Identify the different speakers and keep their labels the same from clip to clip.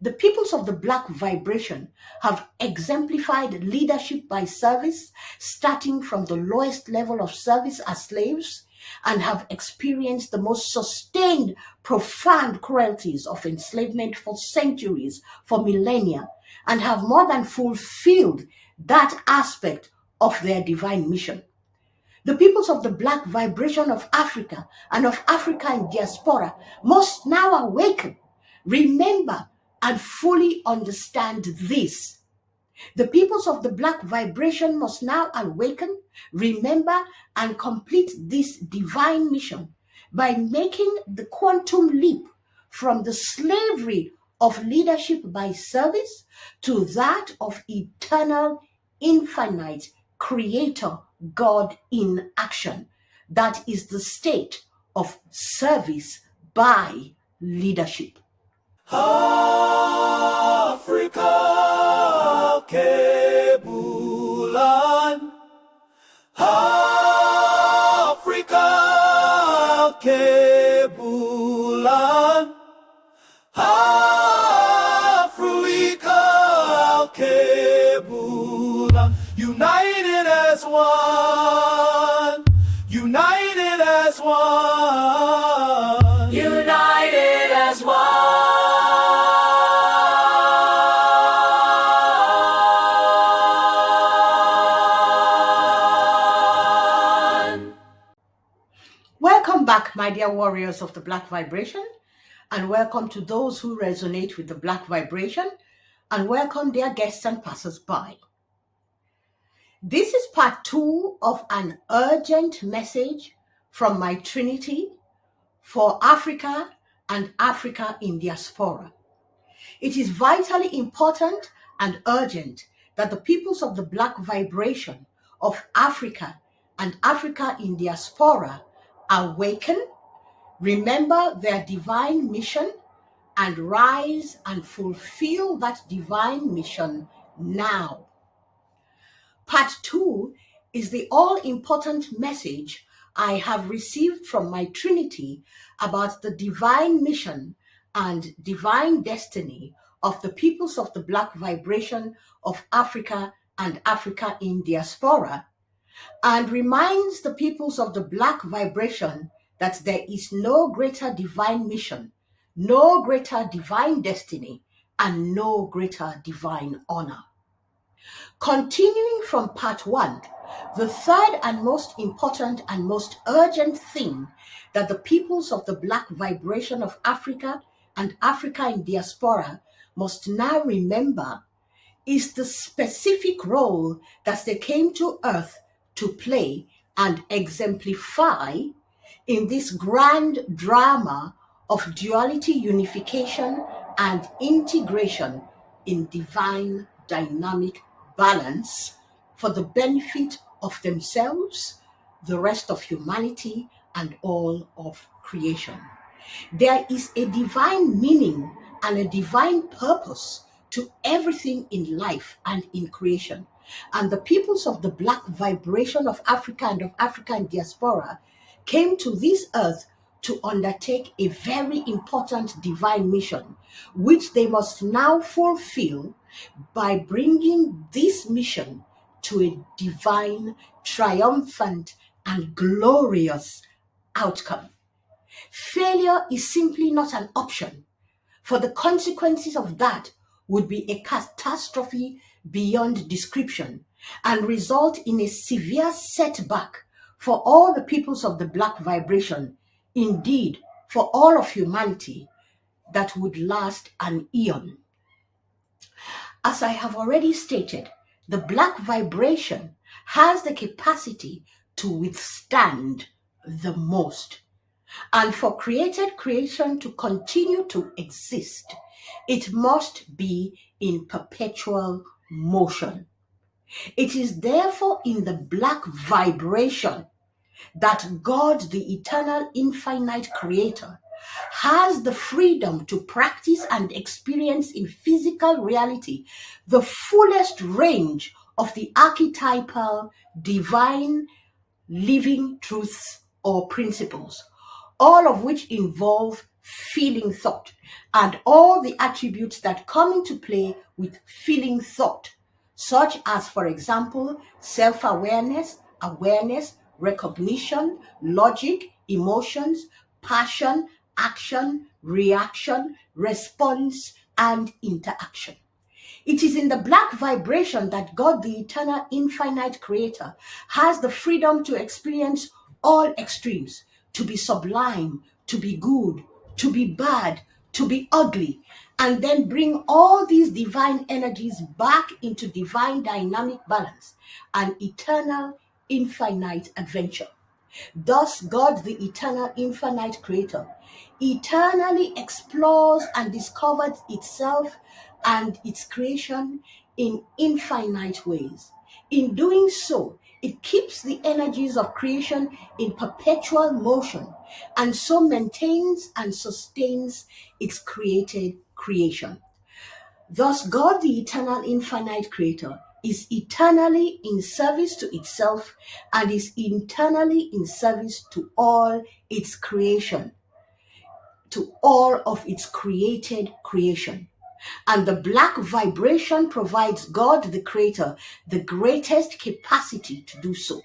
Speaker 1: The peoples of the Black vibration have exemplified leadership by service, starting from the lowest level of service as slaves, and have experienced the most sustained, profound cruelties of enslavement for centuries, for millennia, and have more than fulfilled that aspect of their divine mission. The peoples of the Black vibration of Africa and of Africa in diaspora must now awaken, remember, and fully understand this. The peoples of the Black vibration must now awaken, remember, and complete this divine mission by making the quantum leap from the slavery of leadership by service to that of eternal, infinite Creator God in action. That is the state of service by leadership.
Speaker 2: Africa, Kebulan. Africa, Kebulan. Africa, Kebulan. United as one. United as one. United as one.
Speaker 1: Welcome back, my dear warriors of the Black vibration, and welcome to those who resonate with the Black vibration, and welcome dear guests and passers-by. This is part 2 of an urgent message from my Trinity for Africa and Africa in diaspora. It is vitally important and urgent that the peoples of the Black vibration of Africa and Africa in diaspora awaken, remember their divine mission, and rise and fulfill that divine mission now. Part 2 is the all-important message I have received from my Trinity about the divine mission and divine destiny of the peoples of the Black vibration of Africa and Africa in diaspora, and reminds the peoples of the Black vibration that there is no greater divine mission, no greater divine destiny, and no greater divine honor. Continuing from part 1, the third and most important and most urgent thing that the peoples of the Black vibration of Africa and Africa in diaspora must now remember is the specific role that they came to Earth to play and exemplify in this grand drama of duality, unification, and integration in divine dynamic balance for the benefit of themselves, the rest of humanity, and all of creation. There is a divine meaning and a divine purpose to everything in life and in creation. And the peoples of the Black vibration of Africa and of Africa in diaspora came to this earth to undertake a very important divine mission, which they must now fulfill by bringing this mission to a divine, triumphant, and glorious outcome. Failure is simply not an option, for the consequences of that would be a catastrophe beyond description and result in a severe setback for all the peoples of the Black vibration, indeed for all of humanity, that would last an eon. As I have already stated, the Black vibration has the capacity to withstand the most. And for created creation to continue to exist, it must be in perpetual motion. It is therefore in the Black vibration that God, the eternal, infinite Creator, has the freedom to practice and experience in physical reality the fullest range of the archetypal divine living truths or principles, all of which involve feeling thought, and all the attributes that come into play with feeling thought, such as, for example, self-awareness, awareness, recognition, logic, emotions, passion, action, reaction, response, and interaction. It is in the black vibration that God, the eternal, infinite creator, has the freedom to experience all extremes, to be sublime, to be good, to be bad, to be ugly, and then bring all these divine energies back into divine dynamic balance and eternal, infinite adventure. Thus, God, the eternal, infinite creator, eternally explores and discovers itself and its creation in infinite ways. In doing so, it keeps the energies of creation in perpetual motion and so maintains and sustains its created creation. Thus, God, the eternal, infinite creator, is eternally in service to itself and is eternally in service to all its creation, to all of its created creation. And the black vibration provides God, the creator, the greatest capacity to do so.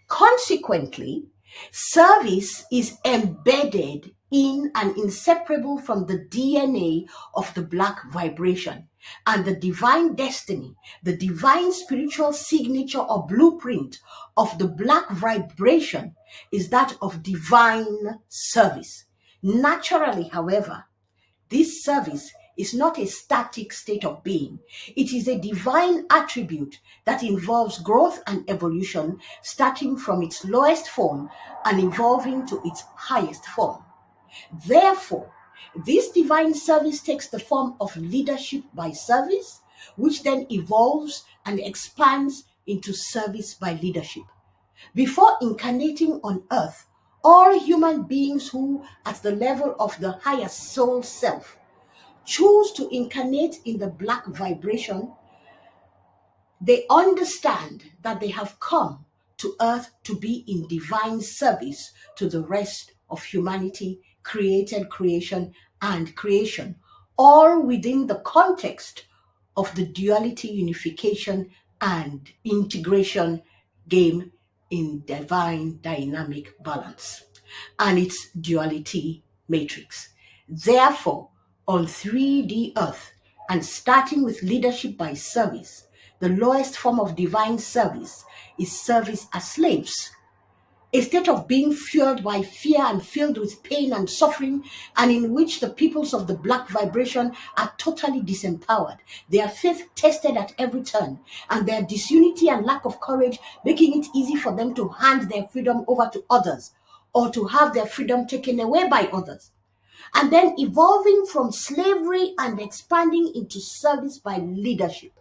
Speaker 1: Consequently, service is embedded in and inseparable from the DNA of the black vibration, and the divine destiny, the divine spiritual signature or blueprint of the black vibration is that of divine service. Naturally, however, this service is not a static state of being. It is a divine attribute that involves growth and evolution, starting from its lowest form and evolving to its highest form. Therefore, this divine service takes the form of leadership by service, which then evolves and expands into service by leadership. Before incarnating on earth, all human beings who, at the level of the higher soul self, choose to incarnate in the black vibration, they understand that they have come to earth to be in divine service to the rest of humanity, created creation, and creation, all within the context of the duality unification and integration game in divine dynamic balance and its duality matrix. Therefore, on 3D Earth, and starting with leadership by service, the lowest form of divine service is service as slaves, a state of being fueled by fear and filled with pain and suffering, and in which the peoples of the black vibration are totally disempowered, their faith tested at every turn, and their disunity and lack of courage making it easy for them to hand their freedom over to others or to have their freedom taken away by others, and then evolving from slavery and expanding into service by leadership.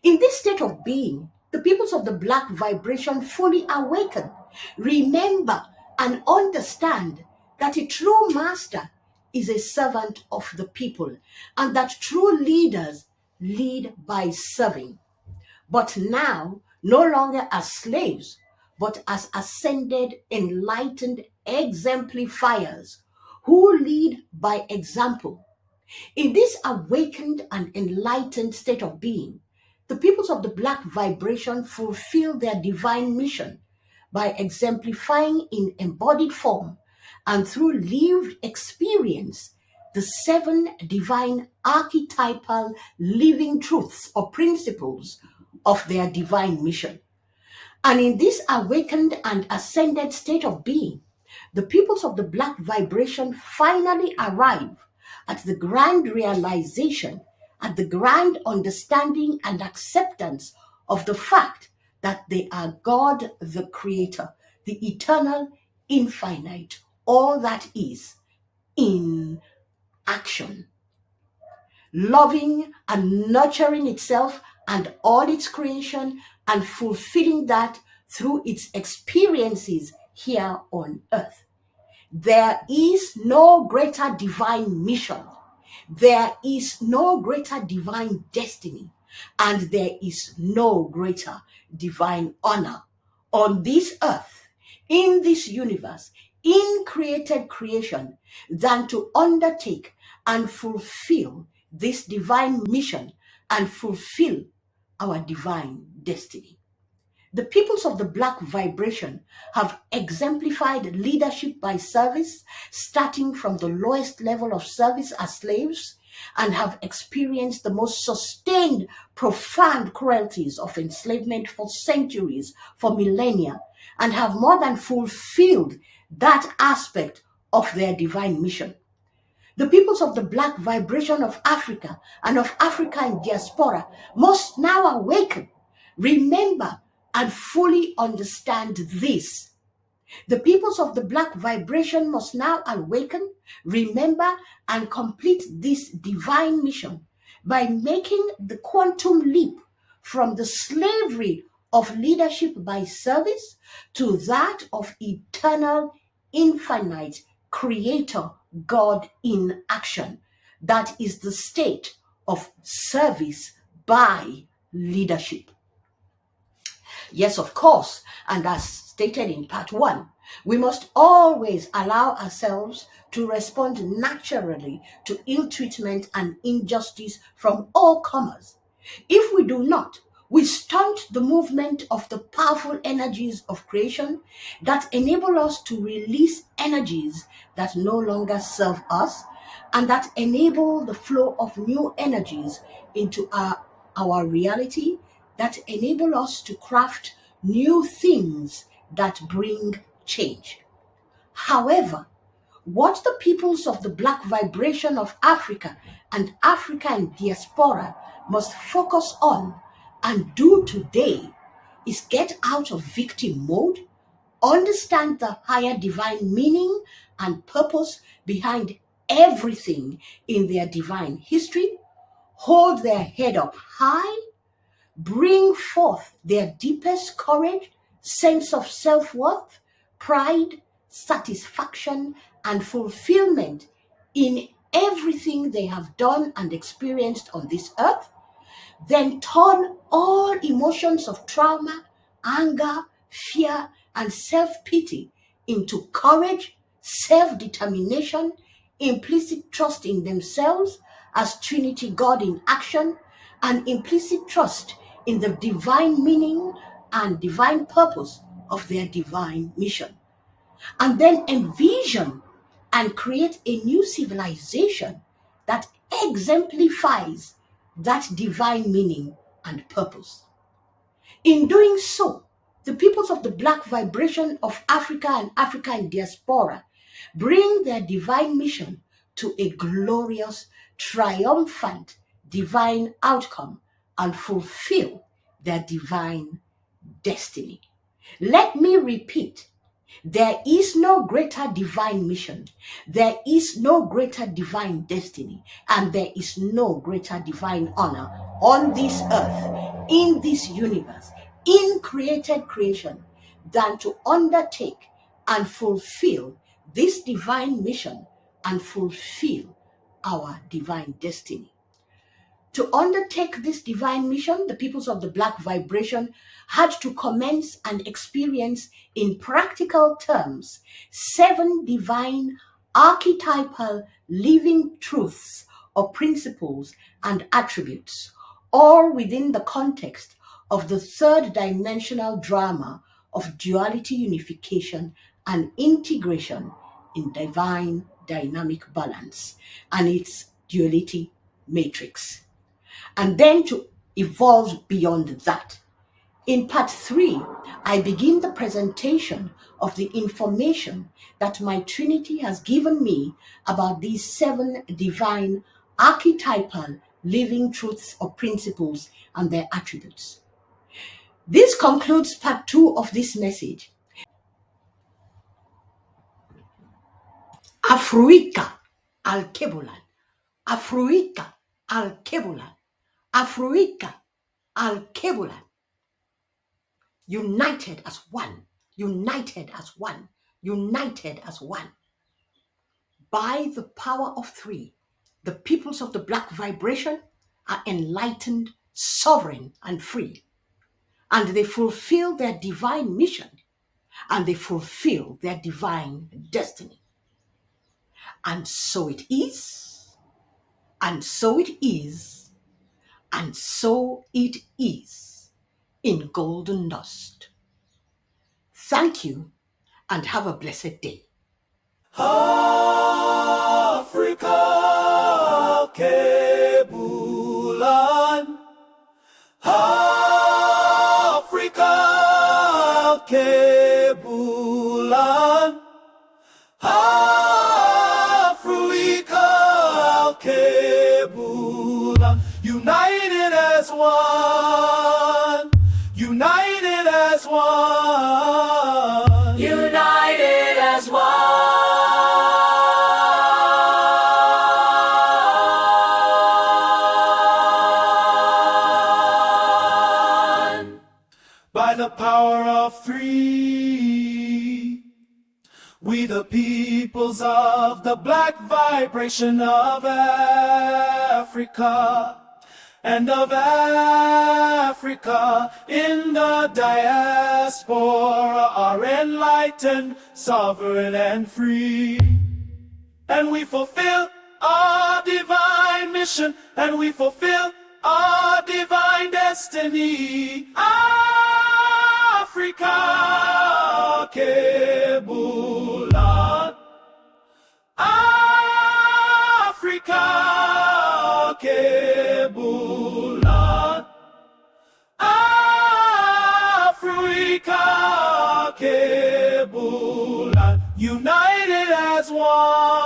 Speaker 1: In this state of being, the peoples of the black vibration fully awaken, remember, and understand that a true master is a servant of the people, and that true leaders lead by serving. But now, no longer as slaves, but as ascended, enlightened exemplifiers who lead by example. In this awakened and enlightened state of being, the peoples of the black vibration fulfill their divine mission by exemplifying in embodied form and through lived experience the 7 divine archetypal living truths or principles of their divine mission. And in this awakened and ascended state of being, the peoples of the black vibration finally arrive at the grand realization, at the grand understanding and acceptance of the fact that they are God the Creator, the eternal, infinite, all that is, in action, loving and nurturing itself and all its creation, and fulfilling that through its experiences here on earth. There is no greater divine mission. There is no greater divine destiny. And there is no greater divine honor on this earth, in this universe, in created creation than to undertake and fulfill this divine mission and fulfill our divine destiny. The peoples of the Black vibration have exemplified leadership by service, starting from the lowest level of service as slaves, and have experienced the most sustained, profound cruelties of enslavement for centuries, for millennia, and have more than fulfilled that aspect of their divine mission. The peoples of the Black vibration of Africa and of Africa in diaspora must now awaken, remember, and fully understand this. The peoples of the Black vibration must now awaken, remember, and complete this divine mission by making the quantum leap from the slavery of leadership by service to that of eternal, infinite Creator God in action. That is the state of service by leadership. Yes, of course, and as stated in part 1, we must always allow ourselves to respond naturally to ill treatment and injustice from all comers. If we do not, we stunt the movement of the powerful energies of creation that enable us to release energies that no longer serve us and that enable the flow of new energies into our reality, that enable us to craft new things that bring change. However, what the peoples of the Black vibration of Africa and Africa in diaspora must focus on and do today is get out of victim mode, understand the higher divine meaning and purpose behind everything in their divine history, hold their head up high, bring forth their deepest courage, sense of self-worth, pride, satisfaction, and fulfillment in everything they have done and experienced on this earth, then turn all emotions of trauma, anger, fear, and self-pity into courage, self-determination, implicit trust in themselves as Trinity God in action, and implicit trust in the divine meaning and divine purpose of their divine mission. And then envision and create a new civilization that exemplifies that divine meaning and purpose. In doing so, the peoples of the Black vibration of Africa and Africa in diaspora bring their divine mission to a glorious, triumphant divine outcome and fulfill their divine destiny. Let me repeat, there is no greater divine mission, there is no greater divine destiny, and there is no greater divine honor on this earth, in this universe, in created creation, than to undertake and fulfill this divine mission and fulfill our divine destiny. To undertake this divine mission, the peoples of the Black vibration had to commence and experience in practical terms 7 divine archetypal living truths or principles and attributes, all within the context of the third dimensional drama of duality unification and integration in divine dynamic balance and its duality matrix. And then to evolve beyond that. In part 3, I begin the presentation of the information that my Trinity has given me about these 7 divine archetypal living truths or principles and their attributes. This concludes part 2 of this message. Afruika al-Kebulan, Afruika al-Kebulan, Afruika al-Kebulan. United as one, united as one, united as one. By the power of 3, the peoples of the Black vibration are enlightened, sovereign, and free. And they fulfill their divine mission and they fulfill their divine destiny. And so it is, and so it is, and so it is in Golden Dust. Thank you and have a blessed day.
Speaker 2: Africa, Kebulan. Africa, Kebulan. Africa, Kebulan. United as one. United as one. United as one. By the power of three, we the peoples of the black vibration of Africa, and of Africa in the diaspora are enlightened, sovereign and free. And we fulfill our divine mission, and we fulfill our divine destiny. Africa, Kebulan. Africa, Kebulan. Africa, Kebulan. United as one.